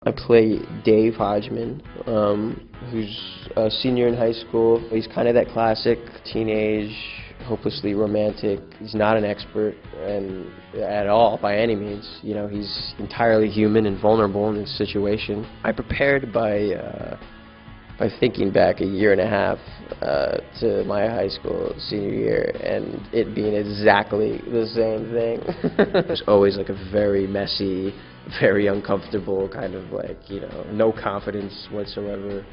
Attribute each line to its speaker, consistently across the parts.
Speaker 1: I play Dave Hodgman, who's a senior in high school. He's kind of that classic teenage, hopelessly romantic. He's not an expert at all by any means. You know, he's entirely human and vulnerable in this situation. I prepared by thinking back a year and a half to my high school senior year and it being exactly the same thing. It was always like a very messy, very uncomfortable kind of like, you know, no confidence whatsoever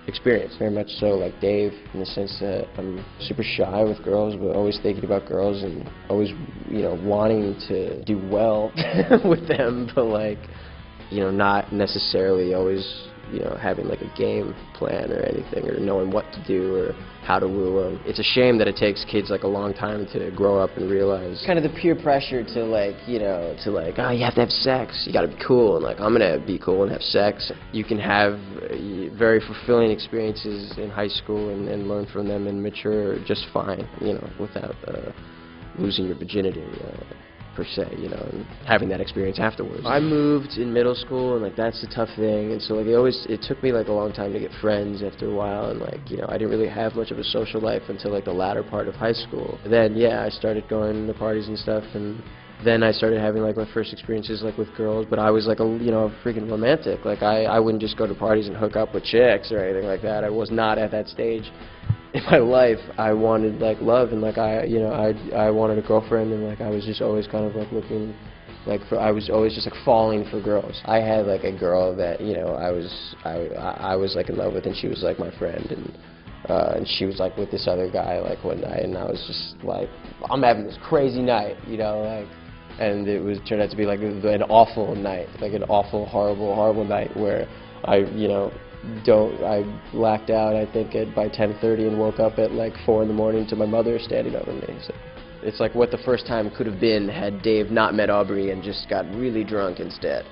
Speaker 1: experience. Very much so like Dave in the sense that I'm super shy with girls, but always thinking about girls and always, you know, wanting to do well with them, but like, you know, not necessarily always, you know, having like a game plan or anything, or knowing what to do or how to woo them. It's a shame that it takes kids like a long time to grow up and realize kind of the peer pressure to like, you know, to like, oh, you have to have sex, you gotta be cool, and like, I'm gonna be cool and have sex. You can have very fulfilling experiences in high school and learn from them and mature just fine, you know, without losing your virginity. Per se, you know, and having that experience afterwards. I moved in middle school, and like that's the tough thing, and so like it took me like a long time to get friends after a while, and like, you know, I didn't really have much of a social life until like the latter part of high school. Then yeah, I started going to parties and stuff, and then I started having like my first experiences like with girls, but I was like a, you know, a freaking romantic. Like I wouldn't just go to parties and hook up with chicks or anything like that. I was not at that stage in my life. I wanted like love, and like I wanted a girlfriend, and like I was just always kind of like looking like for, I was always just like falling for girls. I had like a girl that, you know, I was like in love with, and she was like my friend, and she was like with this other guy like one night, and I was just like, I'm having this crazy night, you know, like, and turned out to be like an awful night, like an awful, horrible night where I blacked out, I think, by 10:30 and woke up at like 4 in the morning to my mother standing over me. So it's like what the first time could have been had Dave not met Aubrey and just got really drunk instead.